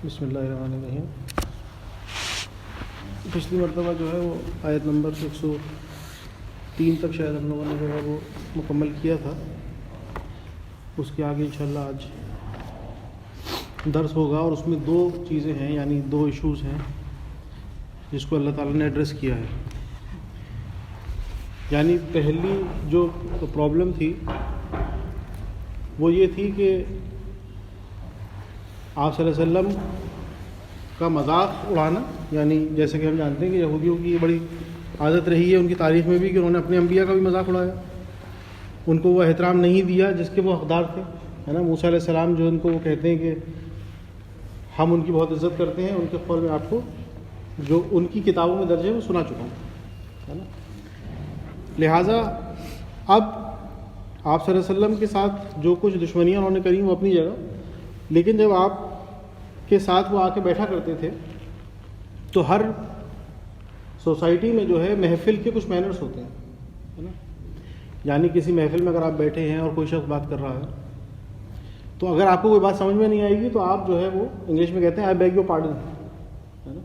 بسم اللہ الرحمن الرحیم۔ پچھلی مرتبہ جو ہے وہ آیت نمبر 103 تک شاید ہم لوگوں نے جو ہے وہ مکمل کیا تھا۔ اس کے آگے انشاءاللہ آج درس ہوگا، اور اس میں دو چیزیں ہیں، یعنی دو ایشوز ہیں جس کو اللہ تعالیٰ نے ایڈریس کیا ہے۔ یعنی پہلی جو پرابلم تھی وہ یہ تھی کہ آپ صلی اللہ علیہ وسلم کا مذاق اڑانا، یعنی جیسے کہ ہم جانتے ہیں کہ یہودیوں کی یہ بڑی عادت رہی ہے ان کی تاریخ میں بھی کہ انہوں نے اپنے انبیاء کا بھی مذاق اڑایا، ان کو وہ احترام نہیں دیا جس کے وہ حقدار تھے، ہے نا۔ موسیٰ علیہ السلام جو ان کو وہ کہتے ہیں کہ ہم ان کی بہت عزت کرتے ہیں، ان کے قول میں آپ کو جو ان کی کتابوں میں درج ہے وہ سنا چکا ہوں، ہے نا۔ لہٰذا اب آپ صلی اللہ علیہ وسلم کے ساتھ جو کچھ دشمنیاں انہوں نے کری وہ اپنی جگہ، لیکن جب آپ کے ساتھ وہ آ کے بیٹھا کرتے تھے تو ہر سوسائٹی میں جو ہے محفل کے کچھ مینرز ہوتے ہیں، ہے نا۔ یعنی کسی محفل میں اگر آپ بیٹھے ہیں اور کوئی شخص بات کر رہا ہے تو اگر آپ کو کوئی بات سمجھ میں نہیں آئے گی تو آپ جو ہے وہ انگلش میں کہتے ہیں آئی بیگ یور پارڈن، ہے نا،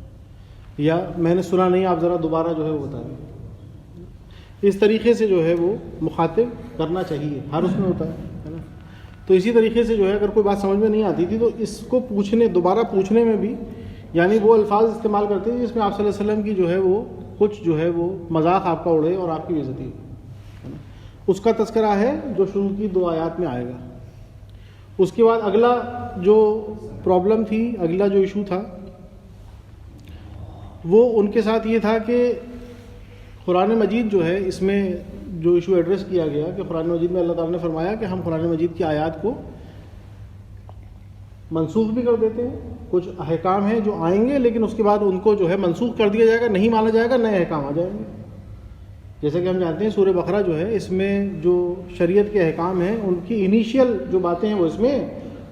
یا میں نے سنا نہیں، آپ ذرا دوبارہ جو ہے وہ بتا دیں۔ اس طریقے سے جو ہے وہ مخاطب کرنا چاہیے، ہر اس میں ہوتا ہے نا۔ تو اسی طریقے سے جو ہے اگر کوئی بات سمجھ میں نہیں آتی تھی تو اس کو دوبارہ پوچھنے میں بھی یعنی وہ الفاظ استعمال کرتے تھے جس میں آپ صلی اللہ علیہ وسلم کی جو ہے وہ کچھ جو ہے وہ مذاق آپ کا اڑے اور آپ کی بےعزتی ہو، ہے نا۔ اس کا تذکرہ ہے جو شروع کی 2 آیات میں آئے گا۔ اس کے بعد اگلا جو پرابلم تھی، اگلا جو ایشو تھا وہ ان کے ساتھ یہ تھا کہ قرآن مجید جو ہے اس میں جو ایشو ایڈریس کیا گیا کہ قرآن مجید میں اللہ تعالیٰ نے فرمایا کہ ہم قرآن مجید کی آیات کو منسوخ بھی کر دیتے ہیں، کچھ احکام ہیں جو آئیں گے لیکن اس کے بعد ان کو جو ہے منسوخ کر دیا جائے گا، نہیں مانا جائے گا، نئے احکام آ جائیں گے۔ جیسے کہ ہم جانتے ہیں سورہ بقرہ جو ہے اس میں جو شریعت کے احکام ہیں ان کی انیشیل جو باتیں ہیں وہ اس میں،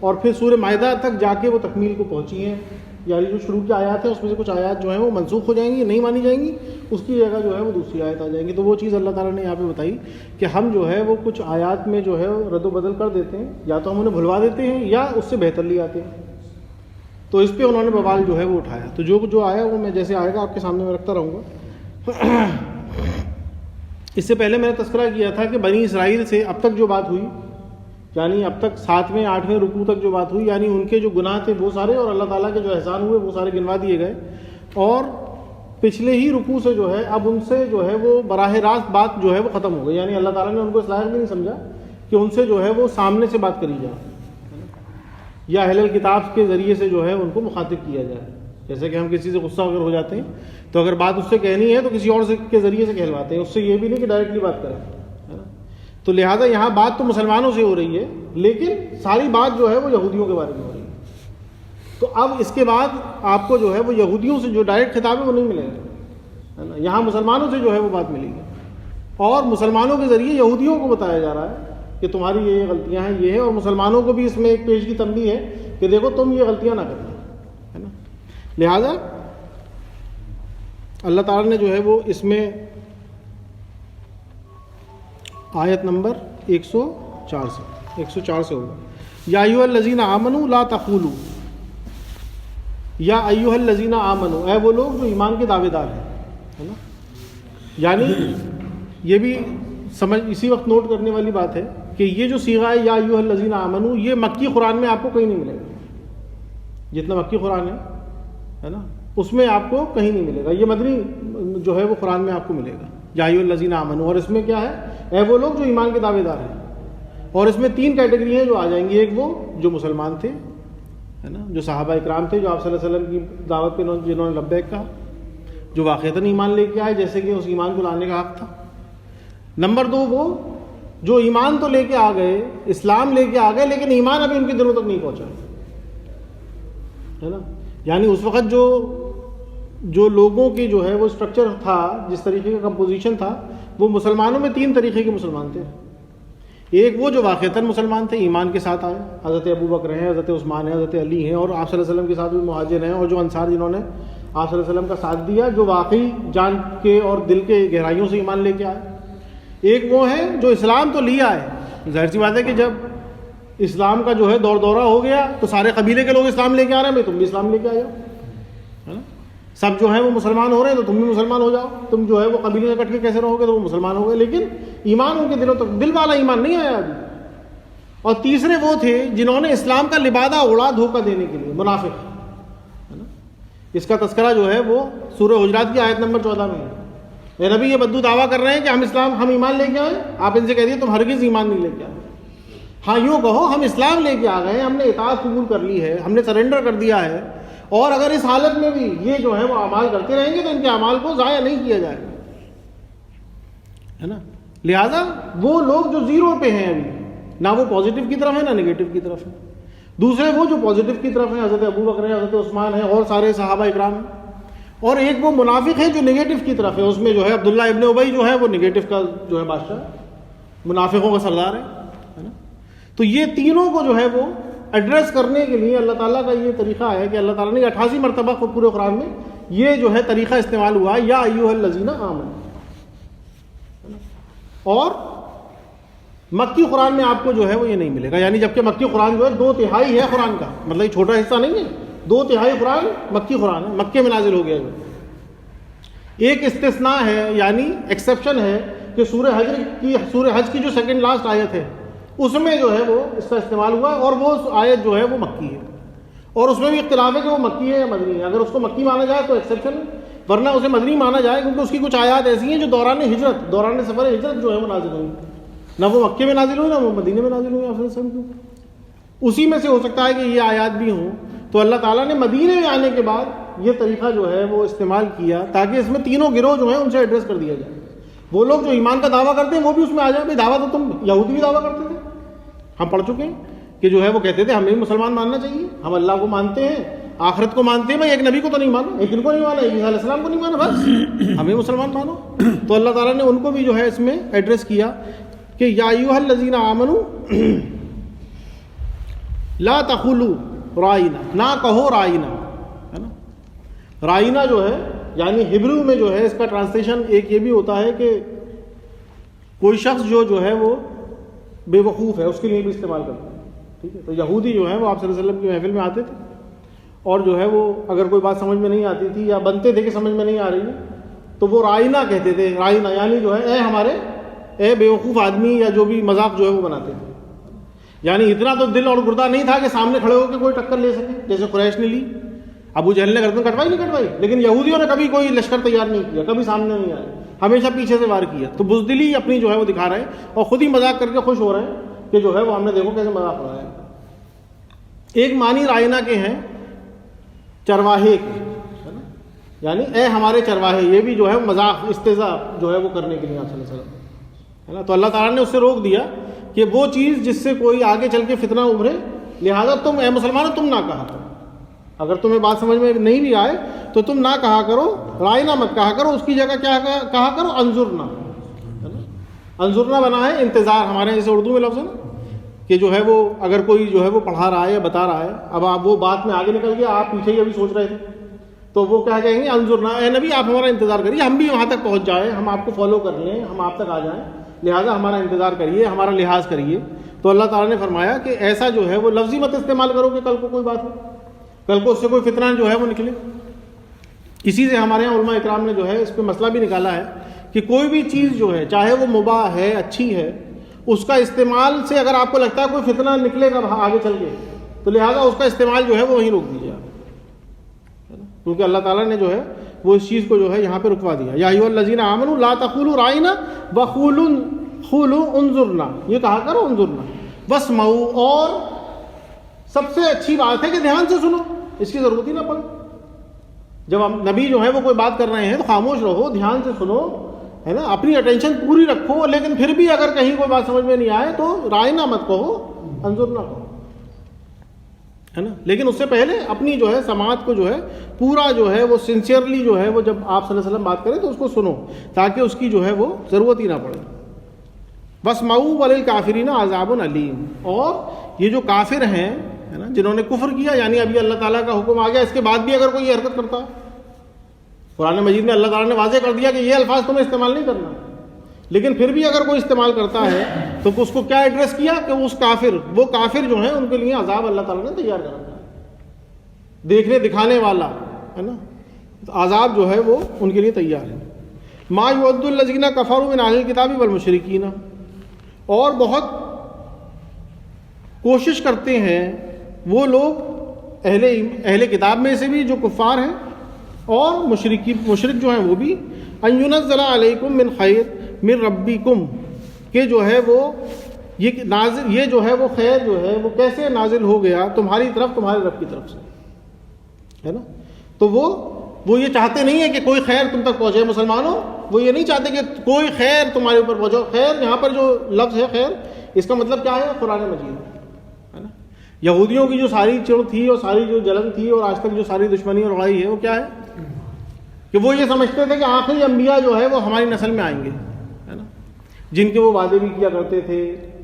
اور پھر سورہ مائدہ تک جا کے وہ تکمیل کو پہنچی ہیں، یعنی جو شروع کی آیات ہیں اس میں سے کچھ آیات جو ہیں وہ منسوخ ہو جائیں گی، نہیں مانی جائیں گی، اس کی جگہ جو ہے وہ دوسری آیت آ جائیں گی۔ تو وہ چیز اللہ تعالیٰ نے یہاں پہ بتائی کہ ہم جو ہے وہ کچھ آیات میں جو ہے رد و بدل کر دیتے ہیں، یا تو ہم انہیں بھلوا دیتے ہیں یا اس سے بہتر لے آتے ہیں۔ تو اس پہ انہوں نے بوال جو ہے وہ اٹھایا۔ تو جو آیا وہ میں جیسے آئے گا آپ کے سامنے میں رکھتا رہوں گا۔ اس سے پہلے میں نے تذکرہ کیا تھا کہ بنی اسرائیل سے اب تک جو بات ہوئی، یعنی اب تک 7ویں 8ویں رکوع تک جو بات ہوئی، یعنی ان کے جو گناہ تھے وہ سارے اور اللہ تعالیٰ کے جو احسان ہوئے وہ سارے گنوا دیے گئے، اور پچھلے ہی رکوع سے جو ہے اب ان سے جو ہے وہ براہ راست بات جو ہے وہ ختم ہو گئی، یعنی اللہ تعالیٰ نے ان کو اس لائق بھی نہیں سمجھا کہ ان سے جو ہے وہ سامنے سے بات کری جائے یا اہل الکتاب کے ذریعے سے جو ہے ان کو مخاطب کیا جائے۔ جیسے کہ ہم کسی سے غصہ اگر ہو جاتے ہیں تو اگر بات اس سے کہنی ہے تو کسی اور کے ذریعے سے کہلواتے ہیں، اس سے یہ بھی نہیں کہ ڈائریکٹلی بات کریں، ہے نا۔ تو لہٰذا یہاں بات تو مسلمانوں سے ہو رہی ہے لیکن ساری بات جو ہے وہ یہودیوں کے بارے میں ہو رہی ہے۔ تو اب اس کے بعد آپ کو جو ہے وہ یہودیوں سے جو ڈائریکٹ خطاب ہے وہ نہیں ملے گا، ہے نا۔ یہاں مسلمانوں سے جو ہے وہ بات ملے گی، اور مسلمانوں کے ذریعے یہودیوں کو بتایا جا رہا ہے کہ تمہاری یہ غلطیاں ہیں، یہ ہے، اور مسلمانوں کو بھی اس میں ایک پیش کی تنبیہ ہے کہ دیکھو تم یہ غلطیاں نہ کرنا، ہے نا۔ لہذا اللہ تعالیٰ نے جو ہے وہ اس میں آیت نمبر 104 سے ہوگا، یا ایھا الذین آمنوا لا تقولوا، یا ایھا الذین آمنوا، اے وہ لوگ جو ایمان کے دعوے دار ہیں، ہے نا۔ یعنی یہ بھی سمجھ اسی وقت نوٹ کرنے والی بات ہے کہ یہ جو صیغہ ہے یا ایھا الذین آمنوا یہ مکی قرآن میں آپ کو کہیں نہیں ملے گا، جتنا مکی قرآن ہے نا اس میں آپ کو کہیں نہیں ملے گا، یہ مدنی جو ہے وہ قرآن میں آپ کو ملے گا یا ایھا الذین آمنوا، اور اس میں کیا ہے، اے وہ لوگ جو ایمان کے دعوے دار ہیں، اور اس میں 3 کیٹیگری ہیں جو آ جائیں گی۔ ایک وہ جو مسلمان تھے، ہے نا، جو صحابہ اکرام تھے جو آپ صلی اللہ علیہ وسلم کی دعوت پہ جنہوں نے لبیک کہا، جو واقعتاً ایمان لے کے آئے جیسے کہ اس ایمان کو لانے کا حق تھا۔ نمبر 2 وہ جو ایمان تو لے کے آ گئے، اسلام لے کے آ گئے، لیکن ایمان ابھی ان کے دلوں تک نہیں پہنچا، ہے نا۔ یعنی اس وقت جو لوگوں کی جو ہے وہ اسٹرکچر تھا، جس طریقے کا کمپوزیشن تھا، وہ مسلمانوں میں 3 طریقے کے مسلمان تھے۔ ایک وہ جو واقعتاً مسلمان تھے، ایمان کے ساتھ آئے، حضرت ابو بکر ہیں، حضرت عثمان ہیں، حضرت علی ہیں، اور آپ صلی اللہ علیہ وسلم کے ساتھ بھی مہاجر ہیں، اور جو انصار جنہوں نے آپ صلی اللہ علیہ وسلم کا ساتھ دیا، جو واقعی جان کے اور دل کے گہرائیوں سے ایمان لے کے آئے۔ ایک وہ ہے جو اسلام تو لیا ہے، ظاہر سی بات ہے کہ جب اسلام کا جو ہے دور دورہ ہو گیا تو سارے قبیلے کے لوگ اسلام لے کے آ رہے ہیں، بھائی تم بھی اسلام لے کے آ جاؤ، ہے نا. سب جو ہے وہ مسلمان ہو رہے ہیں تو تم بھی مسلمان ہو جاؤ. تم جو ہے وہ قبیلے سے کٹ کے کیسے رہو گے، تو وہ مسلمان ہو گئے، لیکن ایمان ان کے دلوں تک، دل والا ایمان نہیں آیا ابھی. اور تیسرے وہ تھے جنہوں نے اسلام کا لبادہ اڑا دھوکہ دینے کے لیے، منافق، ہے نا. اس کا تذکرہ جو ہے وہ سورہ حجرات کی آیت نمبر 14 میں ہے. اے نبی، یہ بدو دعویٰ کر رہے ہیں کہ ہم ایمان لے کے آئے. آپ ان سے کہہ دیے تم ہرگز ایمان نہیں لے کے آئے. ہاں یوں کہو ہم اسلام لے کے آ گئے، ہم نے اطاعت قبول کر لی ہے، ہم نے سرنڈر کر دیا ہے، اور اگر اس حالت میں بھی یہ جو ہے وہ اعمال کرتے رہیں گے تو ان کے اعمال کو ضائع نہیں کیا جائے گا، ہے نا. لہٰذا وہ لوگ جو زیرو پہ ہیں ابھی، نہ وہ پازیٹیو کی طرف ہے نہ نگیٹو کی طرف ہے. دوسرے وہ جو پازیٹیو کی طرف ہیں، حضرت ابو بکر ہیں، حضرت عثمان ہیں اور سارے صحابہ اکرام ہیں. اور ایک وہ منافق ہے جو نگیٹو کی طرف ہے، اس میں جو ہے عبداللہ ابن ابی جو ہے وہ نگیٹو کا جو ہے بادشاہ، منافقوں کا سردار ہے نا. تو یہ تینوں کو جو ہے وہ ایڈریس کرنے کے لیے اللہ تعالیٰ کا یہ طریقہ ہے کہ اللہ تعالیٰ نے 88 مرتبہ پورے قرآن میں یہ جو ہے طریقہ استعمال ہوا، یا ایھا الذین آمنوا. اور مکی قرآن میں آپ کو جو ہے وہ یہ نہیں ملے گا، یعنی جبکہ مکی قرآن جو ہے 2/3 ہے قرآن کا، مطلب یہ چھوٹا حصہ نہیں ہے، 2/3 قرآن مکی قرآن ہے، مکے میں نازل ہو گیا. جو ایک استثناء ہے، یعنی ایکسیپشن ہے کہ سورہ حج کی جو سیکنڈ لاسٹ آیت ہے اس میں جو ہے وہ اس کا استعمال ہوا ہے، اور وہ آیت جو ہے وہ مکی ہے، اور اس میں بھی اختلاف ہے کہ وہ مکی ہے یا مدنی ہے. اگر اس کو مکی مانا جائے تو ایکسیپشن، ورنہ اسے مدنی مانا جائے کیونکہ اس کی کچھ آیات ایسی ہیں جو دوران سفر ہجرت جو ہے وہ نازل ہوئی، نہ وہ مکے میں نازل ہوئی نہ وہ مدینے میں نازل ہوئی. اسی میں سے ہو سکتا ہے کہ یہ آیات بھی ہوں. تو اللہ تعالیٰ نے مدینے میں آنے کے بعد یہ طریقہ جو ہے وہ استعمال کیا تاکہ اس میں تینوں گروہ جو ہیں ان سے ایڈریس کر دیا جائے. وہ لوگ جو ایمان کا دعویٰ کرتے ہیں وہ بھی اس میں آ جائیں. بھائی دعویٰ تو تم یہودی بھی دعویٰ کرتے تھے، ہم پڑھ چکے ہیں کہ جو ہے وہ کہتے تھے ہمیں بھی مسلمان ماننا چاہیے، ہم اللہ کو مانتے ہیں، آخرت کو مانتے ہیں. بھائی ایک نبی کو تو نہیں مانا، ایک ان کو نہیں مانا، ایک عیسیٰ علیہ السلام کو نہیں مانا، بس ہمیں مسلمان مانو. تو اللہ تعالیٰ نے ان کو بھی جو ہے اس میں ایڈریس کیا کہ یا ایھا الذین آمنوا لا تقولوا رائنا، نہ کہو رائنا، ہے نا. رائنا جو ہے یعنی ہبرو میں جو ہے اس کا ٹرانسلیشن ایک یہ بھی ہوتا ہے کہ کوئی شخص جو ہے وہ بے وقوف ہے، اس کے لیے بھی استعمال کرتے ہیں. ٹھیک ہے. تو یہودی جو ہے وہ آپ صلی اللہ علیہ وسلم کی محفل میں آتے تھے، اور جو ہے وہ اگر کوئی بات سمجھ میں نہیں آتی تھی یا بنتے تھے کہ سمجھ میں نہیں آ رہی تو وہ رائنا کہتے تھے. رائنا یعنی جو ہے اے بے وقوف آدمی، یا جو بھی مذاق جو ہے وہ بناتے تھے. یعنی اتنا تو دل اور گردہ نہیں تھا کہ سامنے کھڑے ہو کے کوئی ٹکر لے سکے، جیسے قریش نے لی. ابو جہل نے گردن کٹوائی، لیکن یہودیوں نے کبھی کوئی لشکر تیار نہیں کیا، کبھی سامنے نہیں آئے، ہمیشہ پیچھے سے وار کیا. تو بزدلی اپنی جو ہے وہ دکھا رہے ہیں اور خود ہی مذاق کر کے خوش ہو رہے ہیں کہ جو ہے وہ ہم نے دیکھو کیسے مذاق ہو رہا ہے. ایک معنی رائنا کے ہیں چرواہے کے، یعنی اے ہمارے چرواہے، یہ بھی جو ہے مذاق استہزاء جو ہے وہ کرنے کے لیے آپ صلی اللہ علیہ وسلم، ہے نا. تو اللہ تعالیٰ نے اس سے روک دیا کہ وہ چیز جس سے کوئی آگے چل کے فتنہ ابھرے، لہذا تم اے مسلمانوں تم نہ کہا کرو. اگر تمہیں بات سمجھ میں نہیں بھی آئے تو تم نہ کہا کرو، رائنا مت کہا کرو، اس کی جگہ کیا کہا کرو، انظرنا. انظرنا بنا ہے انتظار، ہمارے جیسے اردو میں لفظ ہے نا کہ جو ہے وہ اگر کوئی جو ہے وہ پڑھا رہا ہے یا بتا رہا ہے، اب آپ وہ بات میں آگے نکل گیا، آپ پیچھے ہی ابھی سوچ رہے تھے، تو وہ کیا کہیں گے، انظرنا، اے نبی آپ ہمارا انتظار کریے، ہم بھی وہاں تک پہنچ جائیں، ہم آپ کو فالو کر لیں، ہم آپ تک آ جائیں، لہٰذا ہمارا انتظار کریے، ہمارا لحاظ کریے. تو اللہ تعالیٰ نے فرمایا کہ ایسا جو ہے وہ لفظی مت استعمال کرو کہ کل کو کوئی بات ہو، کل کو اس سے کوئی فتنہ جو ہے وہ نکلے. اسی سے ہمارے یہاں علماء اکرام نے جو ہے اس پہ مسئلہ بھی نکالا ہے کہ کوئی بھی چیز جو ہے چاہے وہ مباح ہے، اچھی ہے، اس کا استعمال سے اگر آپ کو لگتا ہے کوئی فتنہ نکلے گا آگے چل کے، تو لہٰذا اس کا استعمال جو ہے وہ وہیں روک دیجیے، کیونکہ اللہ تعالیٰ نے جو ہے وہ اس چیز کو جو ہے یہاں پہ رکوا دیا. یا ایھا الذین آمنوا لا تقولوا رائنا وقولوا انظرنا، یہ کہا کرو انظرنا واسمعوا، اور سب سے اچھی بات ہے کہ دھیان سے سنو، اس کی ضرورت ہی نہ پڑے. جب ہم نبی جو ہے وہ کوئی بات کر رہے ہیں تو خاموش رہو، دھیان سے سنو، ہے نا، اپنی اٹینشن پوری رکھو. لیکن پھر بھی اگر کہیں کوئی بات سمجھ میں نہیں آئے تو رائنا مت کہو، انظرنا کہو، ہے نا. لیکن اس سے پہلے اپنی جو ہے سماعت کو جو ہے پورا جو ہے وہ سنسیئرلی جو ہے وہ جب آپ صلی اللہ علیہ وسلم بات کریں تو اس کو سنو، تاکہ اس کی جو ہے وہ ضرورت ہی نہ پڑے. واسمعوا وللکافرین عذاب علیم، اور یہ جو کافر ہیں، ہے نا، جنہوں نے کفر کیا، یعنی ابھی اللہ تعالیٰ کا حکم آ گیا، اس کے بعد بھی اگر کوئی یہ حرکت کرتا ہے، قرآن مجید میں اللہ تعالیٰ نے واضح کر دیا کہ یہ الفاظ تمہیں استعمال نہیں کرنا، لیکن پھر بھی اگر کوئی استعمال کرتا ہے تو اس کو کیا ایڈریس کیا کہ وہ کافر جو ہیں ان کے لیے عذاب اللہ تعالیٰ نے تیار کر رکھا ہے، دیکھنے دکھانے والا ہے نا، عذاب جو ہے وہ ان کے لیے تیار ہے۔ ما یود الذین کفروا من اہل الکتاب والمشرکین، اور بہت کوشش کرتے ہیں وہ لوگ اہل کتاب میں سے بھی جو کفار ہیں اور مشرک جو ہیں وہ بھی، ان ینزل علیکم من خیر من ربکم، کہ جو ہے وہ یہ جو ہے وہ خیر جو ہے وہ کیسے نازل ہو گیا تمہاری طرف، تمہارے رب کی طرف سے، ہے نا۔ تو وہ یہ چاہتے نہیں ہیں کہ کوئی خیر تم تک پہنچے مسلمانوں، وہ یہ نہیں چاہتے کہ کوئی خیر تمہارے اوپر پہنچو۔ خیر یہاں پر جو لفظ ہے خیر، اس کا مطلب کیا ہے؟ قرآن مجید ہے نا۔ یہودیوں کی جو ساری چڑ تھی اور ساری جو جلن تھی اور آج تک جو ساری دشمنی اور لڑائی ہے وہ کیا ہے؟ کہ وہ یہ سمجھتے تھے کہ آخری انبیاء جو ہے وہ ہماری نسل میں آئیں گے، ہے نا، جن کے وہ وعدے بھی کیا کرتے تھے،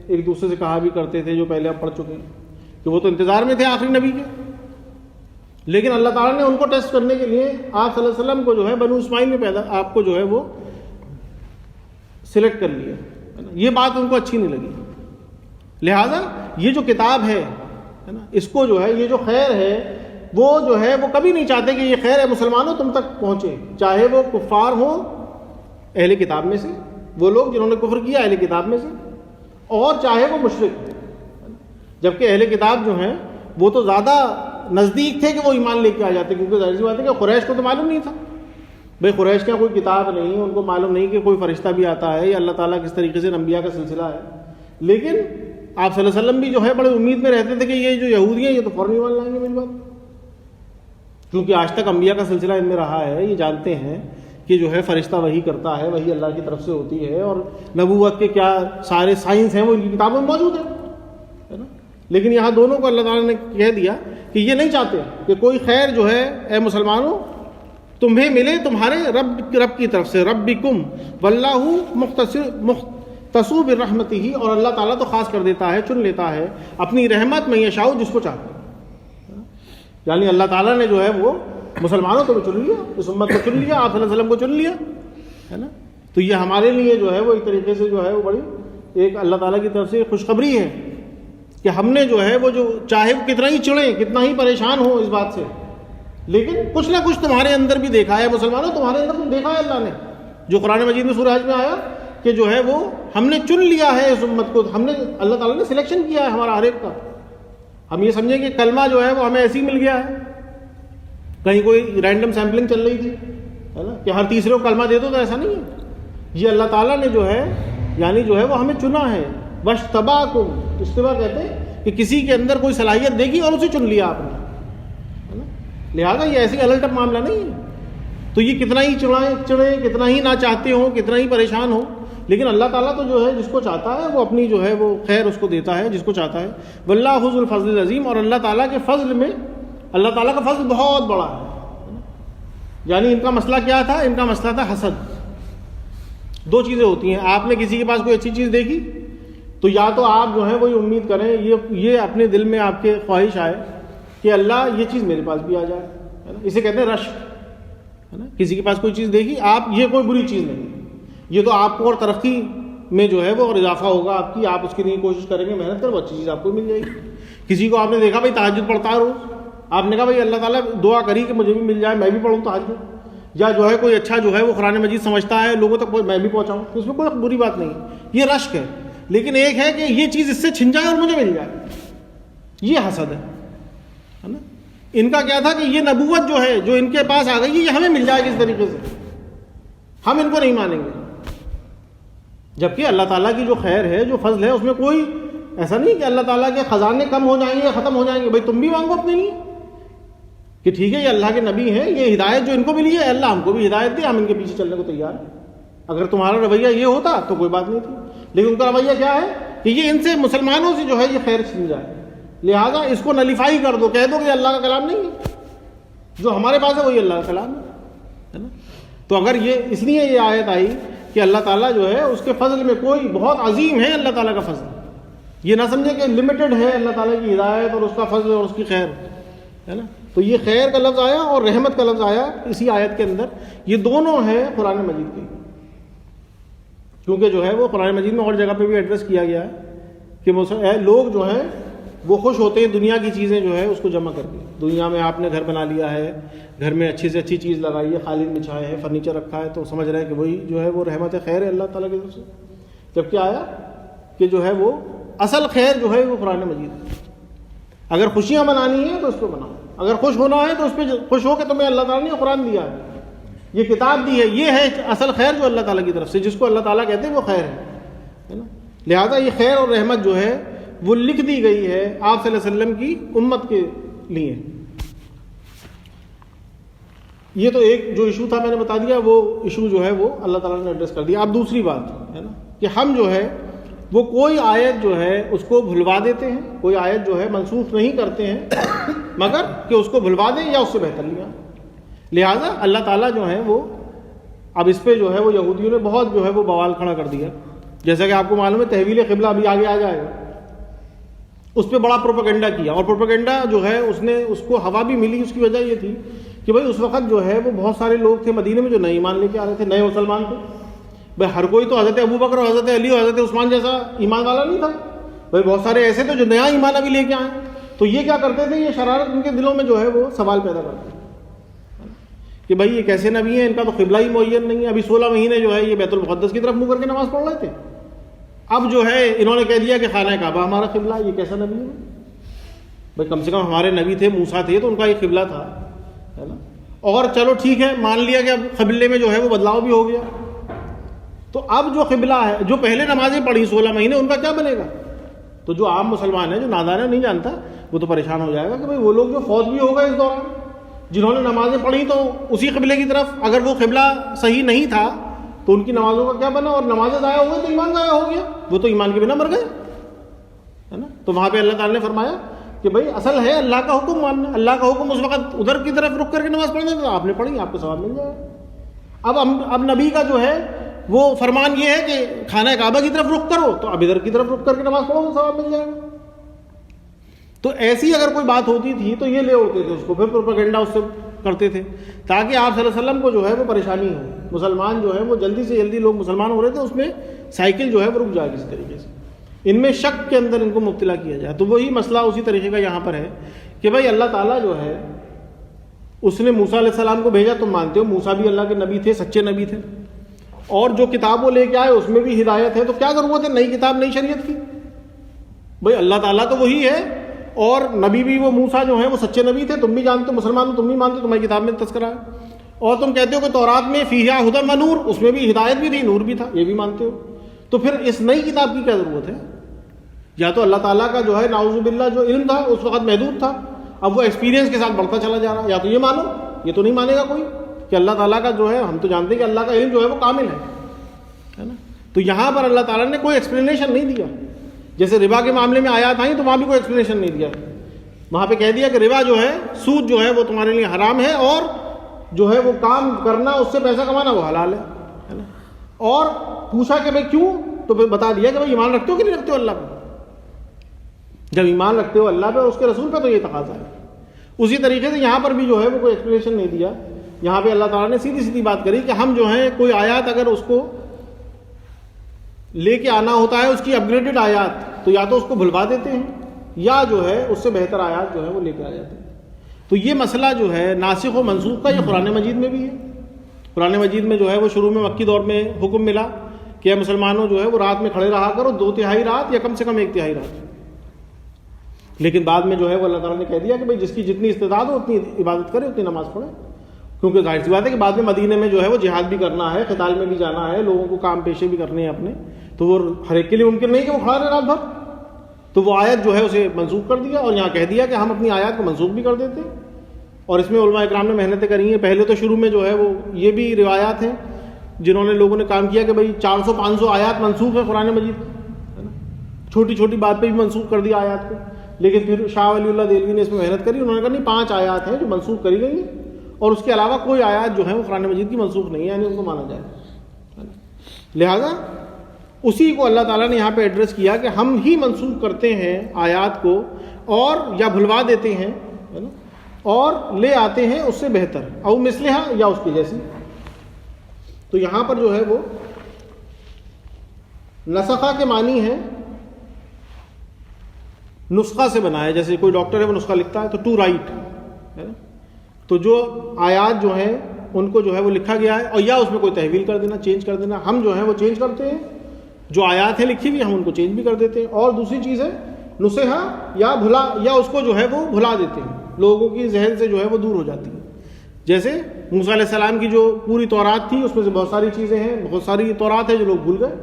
ایک دوسرے سے کہا بھی کرتے تھے، جو پہلے اب پڑھ چکے ہیں کہ وہ تو انتظار میں تھے آخری نبی کے۔ لیکن اللہ تعالیٰ نے ان کو ٹیسٹ کرنے کے لیے آپ صلی اللہ علیہ وسلم کو جو ہے بنو اسماعیل میں آپ کو جو ہے وہ سلیکٹ کر لیا، یہ بات ان کو اچھی نہیں لگی۔ لہٰذا یہ جو کتاب ہے نا، اس کو جو ہے یہ جو خیر ہے وہ جو ہے وہ کبھی نہیں چاہتے کہ یہ خیر ہے مسلمانوں تم تک پہنچے، چاہے وہ کفار ہوں اہل کتاب میں سے، وہ لوگ جنہوں نے کفر کیا اہل کتاب میں سے، اور چاہے وہ مشرک ہوں۔ جبکہ اہل کتاب جو ہیں وہ تو زیادہ نزدیک تھے کہ وہ ایمان لے کے آ جاتے، کیونکہ ظاہر سی بات ہے کہ قریش کو تو معلوم نہیں تھا، بھائی قریش کا کوئی کتاب نہیں، ان کو معلوم نہیں کہ کوئی فرشتہ بھی آتا ہے یا اللہ تعالیٰ کس طریقے سے انبیاء کا سلسلہ ہے۔ لیکن آپ صلی اللہ علیہ وسلم بھی جو ہے بڑے امید میں رہتے تھے کہ یہ جو یہودی ہیں یہ تو فوراً ایمان لائیں گے میری بات، کیونکہ آج تک انبیاء کا سلسلہ ان میں رہا ہے، یہ جانتے ہیں کہ جو ہے فرشتہ وحی کرتا ہے، وحی اللہ کی طرف سے ہوتی ہے، اور نبوت کے کیا سارے سائنس ہیں وہ ان کی کتابوں میں موجود ہیں، ہے نا۔ لیکن یہاں دونوں کو اللہ تعالیٰ نے کہہ دیا کہ یہ نہیں چاہتے کہ کوئی خیر جو ہے اے مسلمانوں تمہیں ملے تمہارے رب کی طرف سے، ربکم واللہ مختص برحمتہ، اور اللہ تعالیٰ تو خاص کر دیتا ہے، چن لیتا ہے اپنی رحمت میں یشاء جس کو چاہتا ہے۔ یعنی اللہ تعالیٰ نے جو ہے وہ مسلمانوں کو چن لیا، اس امت کو چن لیا، آپ صلی اللہ علیہ وسلم کو چن لیا، ہے نا۔ تو یہ ہمارے لیے جو ہے وہ ایک طریقے سے جو ہے وہ بڑی ایک اللہ تعالیٰ کی طرف سے خوشخبری ہے کہ ہم نے جو ہے وہ جو چاہے وہ کتنا ہی چڑھیں، کتنا ہی پریشان ہو اس بات سے، لیکن کچھ نہ کچھ تمہارے اندر بھی دیکھا ہے مسلمانوں، تمہارے اندر بھی دیکھا ہے اللہ نے، جو قرآن مجید میں سورہ حج میں آیا کہ جو ہے وہ ہم نے چن لیا ہے اس امت کو، ہم نے اللہ تعالیٰ نے سلیکشن کیا ہے ہمارا ہر ایک کا۔ ہم یہ سمجھیں کہ کلمہ جو ہے وہ ہمیں ایسے ہی مل گیا ہے، کہیں کوئی رینڈم سیمپلنگ چل رہی تھی، ہے نا، کہ ہر تیسرے کو کلمہ دے دو، تو ایسا نہیں ہے۔ یہ اللہ تعالیٰ نے جو ہے یعنی جو ہے وہ ہمیں چنا ہے، وَاجْتَبَاكُمْ، اجتباء کہتے ہیں کہ کسی کے اندر کوئی صلاحیت دیکھی اور اسے چن لیا آپ نے، ہے نا۔ لہٰذا یہ ایسی الٹ معاملہ نہیں ہے۔ تو یہ کتنا ہی چڑھیں، کتنا ہی نہ چاہتے ہوں، کتنا ہی پریشان ہوں، لیکن اللہ تعالیٰ تو جو ہے جس کو چاہتا ہے وہ اپنی جو ہے وہ خیر اس کو دیتا ہے جس کو چاہتا ہے۔ واللہ ذو الفضل العظیم، اور اللہ تعالیٰ کے فضل میں، اللہ تعالیٰ کا فضل بہت بڑا ہے۔ یعنی ان کا مسئلہ کیا تھا؟ ان کا مسئلہ تھا حسد۔ دو چیزیں ہوتی ہیں، آپ نے کسی کے پاس کوئی اچھی چیز دیکھی تو یا تو آپ جو ہے وہی امید کریں، یہ اپنے دل میں آپ کے خواہش آئے کہ اللہ یہ چیز میرے پاس بھی آ جائے، ہے نا، اسے کہتے ہیں رشک، ہے نا۔ کسی کے پاس کوئی چیز دیکھی آپ، یہ کوئی بری چیز نہیں، یہ تو آپ کو اور ترقی میں جو ہے وہ اور اضافہ ہوگا آپ کی، آپ اس کے لیے کوشش کریں گے، محنت کرو، اچھی چیز آپ کو مل جائے گی۔ کسی کو آپ نے دیکھا بھائی تہجد پڑھتا ہے روز، آپ نے کہا بھائی اللہ تعالیٰ دعا کری کہ مجھے بھی مل جائے، میں بھی پڑھوں تہجد، یا جو ہے کوئی اچھا جو ہے وہ قرآن مجید سمجھتا ہے لوگوں تک میں بھی پہنچاؤں، اس میں کوئی بری بات نہیں ہے، یہ رشک ہے۔ لیکن ایک ہے کہ یہ چیز اس سے چھن جائے اور مجھے مل جائے، یہ حسد ہے نا۔ ان کا کیا تھا کہ یہ نبوت جو ہے جو ان کے پاس آ گئی یہ ہمیں مل جائے گی اس طریقے سے، ہم ان کو نہیں مانیں گے۔ جبکہ اللہ تعالیٰ کی جو خیر ہے، جو فضل ہے، اس میں کوئی ایسا نہیں کہ اللہ تعالیٰ کے خزانے کم ہو جائیں گے یا ختم ہو جائیں گے، بھائی تم بھی مانگو اپنے لیے کہ ٹھیک ہے یہ اللہ کے نبی ہیں، یہ ہدایت جو ان کو ملی ہے اللہ ہم کو بھی ہدایت دے، ہم ان کے پیچھے چلنے کو تیار ہیں۔ اگر تمہارا رویہ یہ ہوتا تو کوئی بات نہیں تھی، لیکن ان کا رویہ کیا ہے کہ یہ ان سے مسلمانوں سے جو ہے یہ خیر چھین جائے، لہٰذا اس کو نلیفائی کر دو، کہہ دو کہ اللہ کا کلام نہیں ہے، جو ہمارے پاس ہے وہی اللہ کا کلام ہے نا۔ تو اگر یہ اس لیے یہ آیت آئی کہ اللہ تعالیٰ جو ہے اس کے فضل میں کوئی بہت عظیم ہے اللہ تعالیٰ کا فضل، یہ نہ سمجھے کہ لمیٹڈ ہے اللہ تعالیٰ کی ہدایت اور اس کا فضل اور اس کی خیر، ہے نا۔ تو یہ خیر کا لفظ آیا اور رحمت کا لفظ آیا اسی آیت کے اندر، یہ دونوں ہیں قرآن مجید کے۔ کیونکہ جو ہے وہ قرآن مجید میں اور جگہ پہ بھی ایڈریس کیا گیا ہے کہ لوگ جو ہے وہ خوش ہوتے ہیں دنیا کی چیزیں جو ہے اس کو جمع کر کے. دنیا میں آپ نے گھر بنا لیا ہے, گھر میں اچھی سے اچھی چیز لگائی ہے, قالین بچھایا ہے, فرنیچر رکھا ہے, تو سمجھ رہے ہیں کہ وہی جو ہے وہ رحمت خیر ہے اللہ تعالیٰ کی طرف سے. جب کیا آیا کہ جو ہے وہ اصل خیر جو ہے وہ قرآن مجید ہے. اگر خوشیاں منانی ہیں تو اس پہ مناؤ, اگر خوش ہونا ہے تو اس پہ خوش ہو کہ تمہیں اللہ تعالیٰ نے قرآن دیا ہے, یہ کتاب دی ہے, یہ ہے اصل خیر جو اللہ تعالیٰ کی طرف سے, جس کو اللہ تعالیٰ کہتے ہیں وہ خیر ہے نا. لہٰذا یہ خیر اور رحمت جو ہے وہ لکھ دی گئی ہے آپ صلی اللہ علیہ وسلم کی امت کے لیے. یہ تو ایک جو ایشو تھا میں نے بتا دیا, وہ ایشو جو ہے وہ اللہ تعالیٰ نے ایڈریس کر دیا. اب دوسری بات ہے نا کہ ہم جو ہے وہ کوئی آیت جو ہے اس کو بھلوا دیتے ہیں, کوئی آیت جو ہے منسوخ نہیں کرتے ہیں مگر کہ اس کو بھلوا دیں یا اس سے بہتر لیا. لہٰذا اللہ تعالیٰ جو ہے وہ اب اس پہ جو ہے وہ یہودیوں نے بہت جو ہے وہ بوال کھڑا کر دیا. جیسا کہ آپ کو معلوم ہے تحویل قبلہ ابھی آگے آ جائے گا, اس پہ بڑا پروپیگنڈا کیا, اور پروپیگنڈا جو ہے اس کو ہوا بھی ملی. اس کی وجہ یہ تھی کہ بھائی اس وقت جو ہے وہ بہت سارے لوگ تھے مدینے میں جو نئے ایمان لے کے آ رہے تھے, نئے مسلمان تھے. بھائی ہر کوئی تو حضرت ابوبکر اور حضرت علی اور حضرت عثمان جیسا ایمان والا نہیں تھا. بھائی بہت سارے ایسے تھے جو نیا ایمان ابھی لے کے آئے. تو یہ کیا کرتے تھے, یہ شرارت ان کے دلوں میں جو ہے وہ سوال پیدا کرتے تھے کہ بھائی یہ کیسے نبی ہیں, ان کا تو قبلہ ہی معین نہیں ہے. ابھی 16 مہینے جو ہے یہ بیت المقدس کی طرف منہ کر کے نماز پڑھ رہے تھے, اب جو ہے انہوں نے کہہ دیا کہ خانہ کعبہ ہمارا قبلہ. یہ کیسا نبی ہے بھائی؟ کم سے کم ہمارے نبی تھے, موسیٰ تھے, تو ان کا یہ قبلہ تھا, ہے نا. اور چلو ٹھیک ہے, مان لیا کہ اب قبلے میں جو ہے وہ بدلاؤ بھی ہو گیا. تو اب جو قبلہ ہے, جو پہلے نمازیں پڑھی 16 مہینے, ان کا کیا بنے گا؟ تو جو عام مسلمان ہے, جو نادان ہے, نہیں جانتا, وہ تو پریشان ہو جائے گا کہ بھائی وہ لوگ جو فوت بھی ہو گئے اس دوران, جنہوں نے نمازیں پڑھی تو اسی قبلے کی طرف, اگر وہ قبلہ صحیح نہیں تھا تو ان کی نمازوں کا کیا بنا, اور نمازیں ضائع ہو گئی تو ایمان ضائع ہو گیا, وہ تو ایمان کے بنا مر گئے, ہے نا. تو وہاں پہ اللہ تعالیٰ نے فرمایا کہ بھائی اصل ہے اللہ کا حکم ماننا. اللہ کا حکم اس وقت ادھر کی طرف رک کر کے نماز پڑھنا, تو آپ نے پڑھی, آپ کو ثواب مل جائے. اب نبی کا جو ہے وہ فرمان یہ ہے کہ خانہ کعبہ کی طرف رخ کرو, تو اب ادھر کی طرف رخ کر کے نماز پڑھو تو ثواب مل جائے گا. ایسی اگر کوئی بات ہوتی تھی تو یہ لے اڑتے تھے اس کو, پھر پروپیگنڈا اس سے کرتے تھے تاکہ آپ صلی اللہ علیہ وسلم کو جو ہے وہ پریشانی ہو. مسلمان جو ہے وہ جلدی سے جلدی لوگ مسلمان ہو رہے تھے, اس میں سائیکل جو ہے وہ رک جائے کسی طریقے سے, ان میں شک کے اندر ان کو مبتلا کیا جائے. تو وہی مسئلہ اسی طریقے کا یہاں پر ہے کہ بھائی اللہ تعالیٰ جو ہے اس نے موسیٰ علیہ السلام کو بھیجا. تم مانتے ہو موسیٰ بھی اللہ کے نبی تھے, سچے نبی تھے, اور جو کتاب وہ لے کے آئے اس میں بھی ہدایت ہے, تو کیا ضرورت ہے نئی کتاب نئی شریعت کی؟ بھائی اللہ تعالیٰ تو وہی ہے, اور نبی بھی وہ موسیٰ جو ہیں وہ سچے نبی تھے, تم بھی جانتے ہو, مسلمان ہو, تم بھی مانتے ہو, تمہاری کتاب میں تذکرہ ہے. اور تم کہتے ہو کہ تورات میں فیہا ھدی و نور, اس میں بھی ہدایت بھی تھی, نور بھی تھا, یہ بھی مانتے ہو. تو پھر اس نئی کتاب کی کیا ضرورت ہے؟ یا تو اللہ تعالیٰ کا جو ہے نعوذ باللہ جو علم تھا اس وقت محدود تھا, اب وہ ایکسپیرینس کے ساتھ بڑھتا چلا جا رہا ہے. یا تو یہ مانو, یہ تو نہیں مانے گا کوئی کہ اللہ تعالیٰ کا جو ہے, ہم تو جانتے ہیں کہ اللہ کا علم جو ہے وہ کامل ہے نا. تو یہاں پر اللہ تعالیٰ نے کوئی ایکسپلینیشن نہیں دیا. جیسے ربا کے معاملے میں آیات آئیں تو وہاں بھی کوئی ایکسپلینیشن نہیں دیا. وہاں پہ کہہ دیا کہ ربا جو ہے, سود جو ہے وہ تمہارے لیے حرام ہے, اور جو ہے وہ کام کرنا, اس سے پیسہ کمانا وہ حلال ہے نا. اور پوچھا کہ بھائی کیوں, تو پھر بتا دیا کہ بھائی ایمان رکھتے ہو کہ نہیں رکھتے ہو اللہ پہ. جب ایمان رکھتے ہو اللہ پہ اور اس کے رسول پہ تو یہ تقاضا ہے. اسی طریقے سے یہاں پر بھی جو ہے وہ کوئی ایکسپلینیشن نہیں دیا. یہاں پہ اللہ تعالیٰ نے سیدھی سیدھی بات کری کہ ہم جو ہیں کوئی آیات اگر اس کو لے کے آنا ہوتا ہے, اس کی اپ گریڈڈ آیات, تو یا تو اس کو بھلوا دیتے ہیں یا جو ہے اس سے بہتر آیات جو ہے وہ لے کے آ جاتے ہیں. تو یہ مسئلہ جو ہے ناسخ و منسوخ کا, یہ قرآن مجید میں بھی ہے. قرآن مجید میں جو ہے وہ شروع میں مکی دور میں حکم ملا کہ مسلمانوں جو ہے وہ رات میں کھڑے رہا کرو 2/3 رات یا کم سے کم 1/3 رات. لیکن بعد میں جو ہے وہ اللہ تعالیٰ نے کہہ دیا کہ بھائی جس کی جتنی استطاعت ہو اتنی عبادت کرے, اتنی نماز پڑھے. کیونکہ ظاہر سی بات ہے کہ بعد میں مدینے میں جو ہے وہ جہاد بھی کرنا ہے, قتال میں بھی جانا ہے, لوگوں کو کام پیشے بھی کرنے ہیں اپنے, تو وہ ہر ایک کے لیے ممکن نہیں کہ وہ کھڑا رہے رات بھر. تو وہ آیت جو ہے اسے منسوخ کر دیا, اور یہاں کہہ دیا کہ ہم اپنی آیات کو منسوخ بھی کر دیتے. اور اس میں علماء اکرام نے محنتیں کری ہیں. پہلے تو شروع میں جو ہے وہ یہ بھی روایات ہیں جنہوں نے لوگوں نے کام کیا کہ بھائی 400-500 آیات منسوخ ہے قرآن مجید, ہے نا, چھوٹی چھوٹی بات پہ بھی منسوخ کر دیا آیات کو. لیکن پھر شاہ ولی اللہ دہلوی نے اس میں محنت کری, انہوں نے کہا نہیں 5 آیات ہیں جو منسوخ کری گئی ہیں, اور اس کے علاوہ کوئی آیات جو ہیں وہ قرآن مجید کی منسوخ نہیں ہے, یعنی ان کو مانا جائے. لہذا اسی کو اللہ تعالیٰ نے یہاں پہ ایڈریس کیا کہ ہم ہی منسوخ کرتے ہیں آیات کو, اور یا بھلوا دیتے ہیں, ہے نا, اور لے آتے ہیں اس سے بہتر, او مثلہا, یا اس کی جیسی. تو یہاں پر جو ہے وہ نسخہ کے معنی ہے نسخہ سے بنایا، جیسے کوئی ڈاکٹر ہے وہ نسخہ لکھتا ہے تو ٹو رائٹ ہے نا، تو جو آیات جو ہیں ان کو جو ہے وہ لکھا گیا ہے، اور یا اس میں کوئی تحویل کر دینا، چینج کر دینا، ہم جو ہے وہ چینج کرتے ہیں، جو آیات ہیں لکھی ہوئی ہم ان کو چینج بھی کر دیتے ہیں. اور دوسری چیز ہے نصیحہ یا بھلا، یا اس کو جو ہے وہ بھلا دیتے ہیں، لوگوں کی ذہن سے جو ہے وہ دور ہو جاتی ہے. جیسے موسیٰ علیہ السلام کی جو پوری تورات تھی اس میں سے بہت ساری چیزیں ہیں، بہت ساری تورات ہے جو لوگ بھول گئے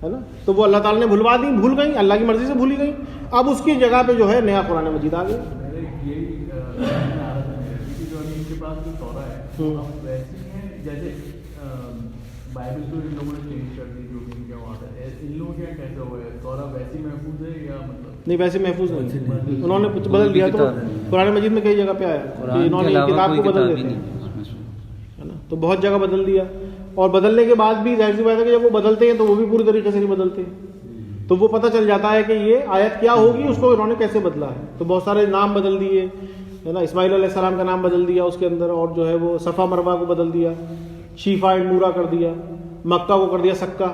ہے نا، تو وہ اللہ تعالیٰ نے بھلوا دی، بھول گئی، اللہ کی مرضی سے بھولی گئی. اب اس کی جگہ پہ جو ہے نیا قرآن مجید آ گیا. جیسے بائبل تو ان لوگوں نے چینج کر دی، جو بھی کیا وہاں ہے، ان لوگوں کے کیسے ہوا ہے؟ تورا ویسی محفوظ ہے یا مطلب نہیں ویسے محفوظ نہیں، انہوں نے بدل دیا. تو قرآن مجید میں کئی جگہ پہ آیا کہ انہوں نے کتاب کو بدل دیتے ہے نا، تو بہت جگہ بدل دیا. اور بدلنے کے بعد بھی ظاہر سی بات ہے کہ جب وہ بدلتے ہیں تو وہ بھی پوری طریقے سے نہیں بدلتے، تو وہ پتہ چل جاتا ہے کہ یہ آیت کیا ہوگی، اس کو انہوں نے کیسے بدلا ہے. تو بہت سارے نام بدل دیے ہے نا، اسماعیل علیہ السلام کا نام بدل دیا اس کے اندر، اور جو ہے وہ صفا مروہ کو بدل دیا، شیفا اینڈ مورا کر دیا، مکہ کو کر دیا سکہ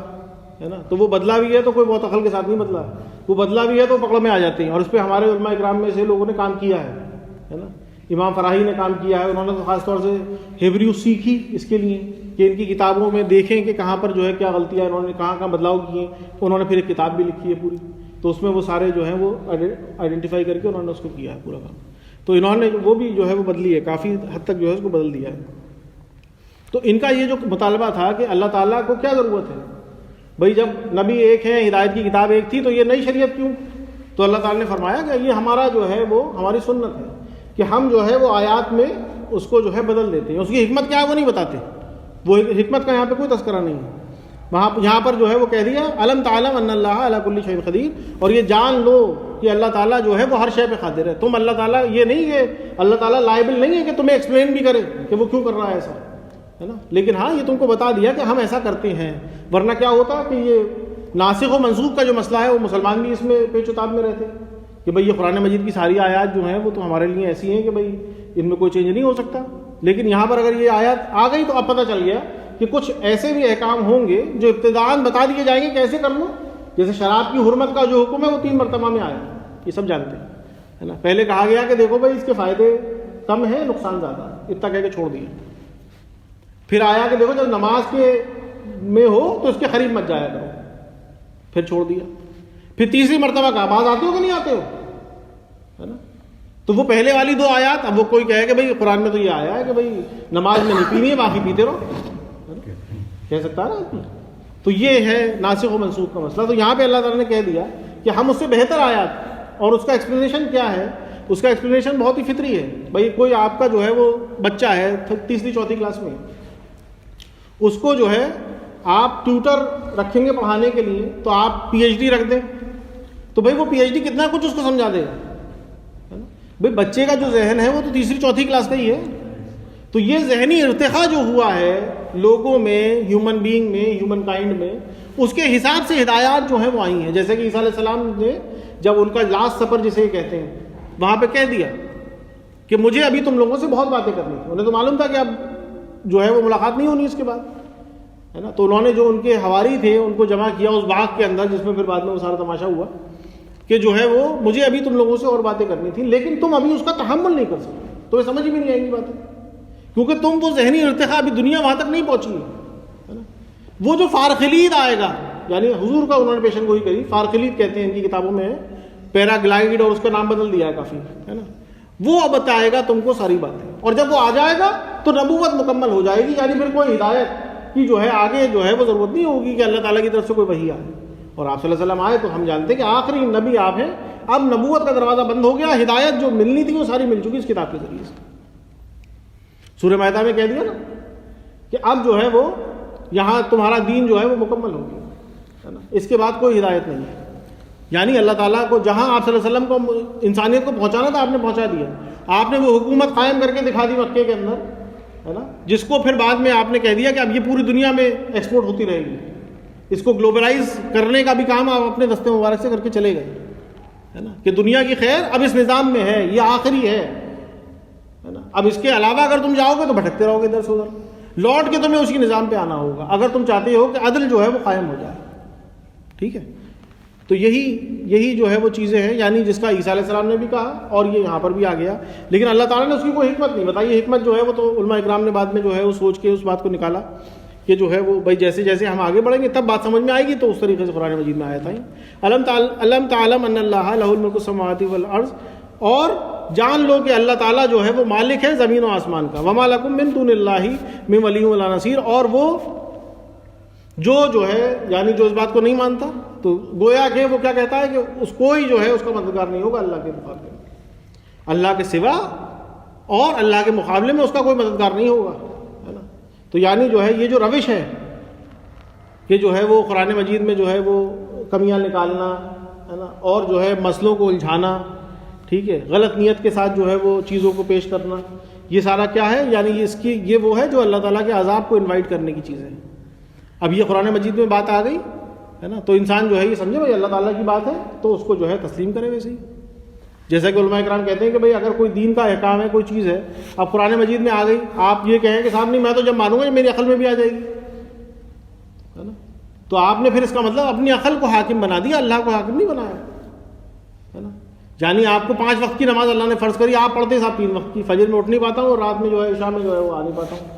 ہے نا. تو وہ بدلا بھی ہے تو کوئی بہت عقل کے ساتھ نہیں بدلا ہے، وہ بدلا بھی ہے تو پکڑ میں آ جاتے ہیں. اور اس پہ ہمارے علماء اکرام میں سے لوگوں نے کام کیا ہے نا. امام فراہی نے کام کیا ہے، انہوں نے تو خاص طور سے ہیبریو سیکھی اس کے لیے کہ ان کی کتابوں میں دیکھیں کہ کہاں پر جو ہے کیا غلطیاں انہوں نے کہاں کہاں بدلاؤ کیے. انہوں نے پھر ایک کتاب بھی لکھی ہے پوری، تو اس میں وہ سارے جو ہیں وہ آئیڈینٹیفائی کر کے انہوں نے اس کو کیا ہے پورا کام. تو انہوں نے وہ بھی جو ہے وہ بدلی ہے، کافی حد تک جو ہے اس کو بدل دیا ہے. تو ان کا یہ جو مطالبہ تھا کہ اللہ تعالیٰ کو کیا ضرورت ہے بھائی، جب نبی ایک ہے، ہدایت کی کتاب ایک تھی، تو یہ نئی شریعت کیوں؟ تو اللہ تعالیٰ نے فرمایا کہ یہ ہمارا جو ہے وہ ہماری سنت ہے کہ ہم جو ہے وہ آیات میں اس کو جو ہے بدل دیتے ہیں. اس کی حکمت کیا ہے وہ نہیں بتاتے، وہ حکمت کا یہاں پہ کوئی تذکرہ نہیں ہے. وہاں یہاں پر جو ہے وہ کہہ دیا الم تعلم ان اللہ علی کل شیء قدیر، اور یہ جان لو کہ اللہ تعالیٰ جو ہے وہ ہر شے پہ قادر ہے. تم اللہ تعالیٰ یہ نہیں کہ اللہ تعالیٰ لائبل نہیں ہے کہ تمہیں ایکسپلین بھی کرے کہ وہ کیوں کر رہا ہے ایسا ہے نا، لیکن ہاں یہ تم کو بتا دیا کہ ہم ایسا کرتے ہیں. ورنہ کیا ہوتا کہ یہ ناسخ و منسوخ کا جو مسئلہ ہے وہ مسلمان بھی اس میں پیچ و تاب میں رہتے کہ بھئی یہ قرآن مجید کی ساری آیات جو ہیں وہ تو ہمارے لیے ایسی ہیں کہ بھئی ان میں کوئی چینج نہیں ہو سکتا. لیکن یہاں پر اگر یہ آیات آ گئی تو اب پتہ چل گیا کہ کچھ ایسے بھی احکام ہوں گے جو ابتداءً بتا دیے جائیں گے کیسے کر لو. جیسے شراب کی حرمت کا جو حکم ہے وہ 3 مرتبہ میں آیا، یہ سب جانتے ہیں ہے نا. پہلے کہا گیا کہ دیکھو بھائی اس کے فائدے کم ہیں، نقصان زیادہ، اتنا کہہ کے چھوڑ دیا. پھر آیا کہ دیکھو جب نماز کے میں ہو تو اس کے قریب مت جایا کرو، پھر چھوڑ دیا. پھر تیسری مرتبہ کہا باز آتے ہو کہ نہیں آتے ہو ہے نا. تو وہ پہلے والی 2 آیات، اب وہ کوئی کہے کہ بھئی قرآن میں تو یہ آیا ہے کہ بھئی نماز میں نہیں پینی ہے باقی پیتے رہو، کہہ سکتا ہے نا. تو یہ ہے ناسخ و منسوخ کا مسئلہ. تو یہاں پہ اللہ تعالیٰ نے کہہ دیا کہ ہم اس سے بہتر آیات، اور اس کا ایکسپلینیشن کیا ہے؟ اس کا ایکسپلینیشن بہت ہی فطری ہے. بھئی کوئی آپ کا جو ہے وہ بچہ ہے 3ری 4تھی کلاس میں، اس کو جو ہے آپ ٹیوٹر رکھیں گے پڑھانے کے لیے تو آپ پی ایچ ڈی رکھ دیں تو بھئی وہ پی ایچ ڈی کتنا کچھ اس کو سمجھا دے گا. بھئی بچے کا جو ذہن ہے وہ تو 3ری 4تھی کلاس کا ہی ہے. تو یہ ذہنی ارتقاء جو ہوا ہے لوگوں میں، ہیومن بینگ میں، ہیومن کائنڈ میں، اس کے حساب سے ہدایات جو ہیں وہ آئی ہیں. جیسے کہ عیسیٰ علیہ السلام نے جب ان کا لاسٹ سفر جسے یہ کہتے ہیں وہاں پہ کہہ دیا کہ مجھے ابھی تم لوگوں سے بہت باتیں کرنی تھی. انہیں تو معلوم تھا کہ اب جو ہے وہ ملاقات نہیں ہونی اس کے بعد ہے نا. تو انہوں نے جو ان کے حواری تھے ان کو جمع کیا اس باغ کے اندر، جس میں پھر بعد میں وہ سارا تماشا ہوا کہ جو ہے وہ مجھے ابھی تم لوگوں سے اور باتیں کرنی تھی، لیکن تم ابھی اس کا تحمل نہیں کر سکتے، تمہیں سمجھ بھی نہیں آئیں گی باتیں، کیونکہ تم وہ ذہنی ارتقاء ابھی دنیا وہاں تک نہیں پہنچی ہے نا. وہ جو فارخلید آئے گا، یعنی حضور کا انہوں نے پیشن گوئی کری، فارخلید کہتے ہیں ان کی کتابوں میں، پیراگلائیڈ اور اس کا نام بدل دیا ہے کافی ہے نا. وہ اب بتائے گا تم کو ساری باتیں، اور جب وہ آ جائے گا تو نبوت مکمل ہو جائے گی. یعنی پھر کوئی ہدایت کی جو ہے آگے جو ہے وہ ضرورت نہیں ہوگی کہ اللہ تعالیٰ کی طرف سے کوئی وحی آئے. اور آپ صلی اللہ علیہ وسلم آئے تو ہم جانتے ہیں کہ آخری نبی آپ ہیں. اب نبوت کا دروازہ بند ہو گیا، ہدایت جو ملنی تھی وہ ساری مل چکی اس کتاب کے ذریعے سے. سورہ مائدہ میں کہہ دیا نا کہ اب جو ہے وہ یہاں تمہارا دین جو ہے وہ مکمل ہو گیا ہے نا. اس کے بعد کوئی ہدایت نہیں ہے. یعنی اللہ تعالیٰ کو جہاں آپ صلی اللہ علیہ وسلم کو انسانیت کو پہنچانا تھا آپ نے پہنچا دیا. آپ نے وہ حکومت قائم کر کے دکھا دی مکے کے اندر ہے نا، جس کو پھر بعد میں آپ نے کہہ دیا کہ اب یہ پوری دنیا میں ایکسپورٹ ہوتی رہے گی. اس کو گلوبلائز کرنے کا بھی کام آپ اپنے دستے مبارک سے کر کے چلے گئے ہے نا، کہ دنیا کی خیر اب اس نظام میں ہے، یہ آخری ہے نا. اب اس کے علاوہ اگر تم جاؤ گے تو بھٹکتے رہو گے ادھر سے ادھر، لوٹ کے تمہیں اسی نظام پہ آنا ہوگا اگر تم چاہتے ہو کہ عدل جو ہے وہ قائم ہو جائے ٹھیک ہے. تو یہی جو ہے وہ چیزیں ہیں، یعنی جس کا عیسیٰ علیہ السلام نے بھی کہا اور یہ یہاں پر بھی آ گیا. لیکن اللہ تعالیٰ نے اس کی کوئی حکمت نہیں بتائی. یہ حکمت جو ہے وہ تو علماء اکرام نے بعد میں جو ہے وہ سوچ کے اس بات کو نکالا کہ جو ہے وہ بھائی جیسے جیسے ہم آگے بڑھیں گے تب بات سمجھ میں آئے گی. تو اس طریقے سے قرآن مجید میں آیت آئی علم تعلم ان اللہ لہ الملک السماوات والارض، اور جان لو کہ اللہ تعالیٰ جو ہے وہ مالک ہے زمین و آسمان کا. وما لکم من دون اللہ من ولی ولا نصیر، اور وہ جو ہے یعنی جو اس بات کو نہیں مانتا تو گویا کہ وہ کیا کہتا ہے کہ اس کوئی جو ہے اس کا مددگار نہیں ہوگا اللہ کے مقابلے میں، اللہ کے سوا اور اللہ کے مقابلے میں اس کا کوئی مددگار نہیں ہوگا، ہے نا. تو یعنی جو ہے یہ جو روش ہے کہ جو ہے وہ قرآن مجید میں جو ہے وہ کمیاں نکالنا، ہے نا، اور جو ہے مسئلوں کو الجھانا، ٹھیک ہے، غلط نیت کے ساتھ جو ہے وہ چیزوں کو پیش کرنا، یہ سارا کیا ہے؟ یعنی یہ وہ ہے جو اللہ تعالیٰ کے عذاب کو انوائٹ کرنے کی چیز ہے. اب یہ قرآن مجید میں بات آ گئی ہے نا، تو انسان جو ہے یہ سمجھے بھائی اللہ تعالیٰ کی بات ہے تو اس کو جو ہے تسلیم کرے. ویسے ہی جیسا کہ علماء کرام کہتے ہیں کہ بھائی اگر کوئی دین کا احکام ہے، کوئی چیز ہے، اب قرآن مجید میں آ گئی، آپ یہ کہیں کہ صاحب نہیں میں تو جب مانوں گا میری عقل میں بھی آ جائے گی، ہے نا، تو آپ نے پھر اس کا مطلب اپنی عقل کو حاکم بنا دیا، اللہ کو حاکم نہیں بنایا، ہے نا. یعنی آپ کو 5 وقت کی نماز اللہ نے فرض کری، آپ پڑھتے صاحب 3 وقت کی، فجر میں اٹھ نہیں پاتا ہوں اور رات میں جو ہے عشاء میں جو ہے وہ آ نہیں پاتا ہوں.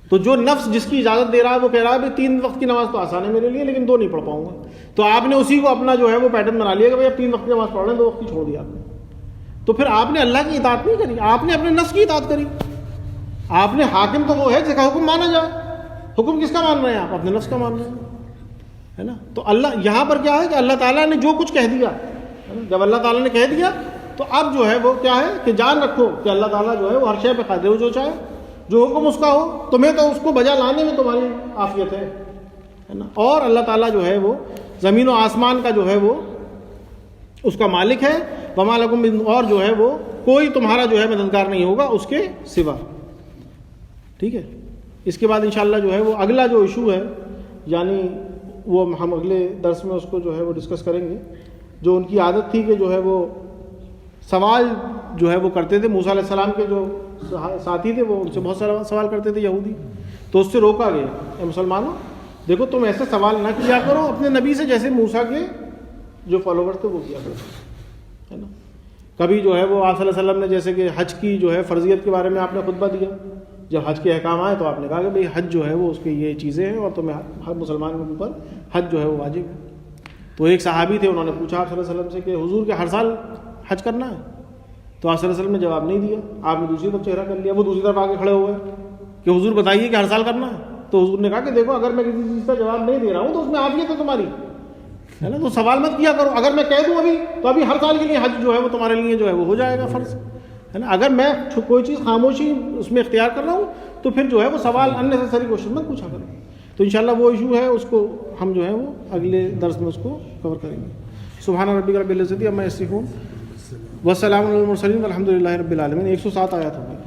تو جو نفس جس کی اجازت دے رہا ہے وہ کہہ رہا ہے بھائی 3 وقت کی نماز تو آسان ہے میرے لیے لیکن 2 نہیں پڑھ پاؤں گا. تو آپ نے اسی کو اپنا جو ہے وہ پیٹرن بنا لیا کہ بھائی اب 3 وقت کی نماز پڑھ رہے ہیں، 2 وقت کی چھوڑ دیا آپ نے. تو پھر آپ نے اللہ کی اطاعت نہیں کری، آپ نے اپنے نفس کی اطاعت کری. آپ نے حاکم تو وہ ہے جس کا حکم مانا جائے. حکم کس کا مان رہے ہیں آپ؟ اپنے نفس کا مان رہے ہیں، ہے نا. تو اللہ یہاں پر کیا ہے کہ اللہ تعالیٰ نے جو کچھ کہہ دیا، جب اللہ تعالیٰ نے کہہ دیا تو اب جو ہے وہ کیا ہے کہ جان رکھو کہ اللہ تعالیٰ جو ہے وہ ہر شے پہ قادر ہو، جو چاہے جو حکم اس کا ہو تمہیں تو اس کو بجا لانے میں تمہاری عافیت ہے نا. اور اللہ تعالیٰ جو ہے وہ زمین و آسمان کا جو ہے وہ اس کا مالک ہے. وما لکم من، اور جو ہے وہ کوئی تمہارا جو ہے مددگار نہیں ہوگا اس کے سوا. ٹھیک ہے. اس کے بعد انشاءاللہ جو ہے وہ اگلا جو ایشو ہے، یعنی وہ ہم اگلے درس میں اس کو جو ہے وہ ڈسکس کریں گے. جو ان کی عادت تھی کہ جو ہے وہ سوال جو ہے وہ کرتے تھے، موسیٰ علیہ السلام کے جو ساتھی تھے وہ ان سے بہت سارا سوال کرتے تھے یہودی، تو اس سے روکا گیا. اے مسلمانوں دیکھو تم ایسے سوال نہ کیا کرو اپنے نبی سے جیسے موسیٰ کے جو فالوور تھے وہ کیا کرتے، ہے نا. کبھی جو ہے وہ آپ صلی اللہ علیہ وسلم نے جیسے کہ حج کی جو ہے فرضیت کے بارے میں آپ نے خطبہ دیا، جب حج کے احکام آئے تو آپ نے کہا کہ بھئی حج جو ہے وہ اس کی یہ چیزیں ہیں اور تمہیں ہر مسلمان کے اوپر حج جو ہے وہ واجب ہے. تو ایک صحابی تھے، انہوں نے پوچھا آپ صلی اللہ علیہ وسلم سے کہ حضور کے ہر سال حج کرنا ہے؟ تو آپ صلی اللہ علیہ وسلم نے جواب نہیں دیا. آپ نے دوسری طرف چہرہ کر لیا، وہ دوسری طرف آ کے کھڑے ہوئے کہ حضور بتائیے کہ ہر سال کرنا ہے. تو حضور نے کہا کہ دیکھو اگر میں کسی چیز کا جواب نہیں دے رہا ہوں تو اس میں عافیت ہے تمہاری، ہے نا. تو سوال مت کیا کرو. اگر میں کہہ دوں ابھی تو ابھی ہر سال کے لیے حج جو ہے وہ تمہارے لیے جو ہے وہ ہو جائے گا فرض، ہے نا. اگر میں کوئی چیز خاموشی اس میں اختیار کر رہا ہوں تو پھر جو ہے وہ سوال اننیسیسری کوشچن مت پوچھا کرو. تو انشاءاللہ وہ ایشو ہے اس کو ہم جو ہے وہ اگلے درس میں اس کو کور کریں گے. سبحان ربک رب العزت عما یصفون وسلام علی المرسلین والحمد للہ رب العالمین. 107 آیات ہو گئی.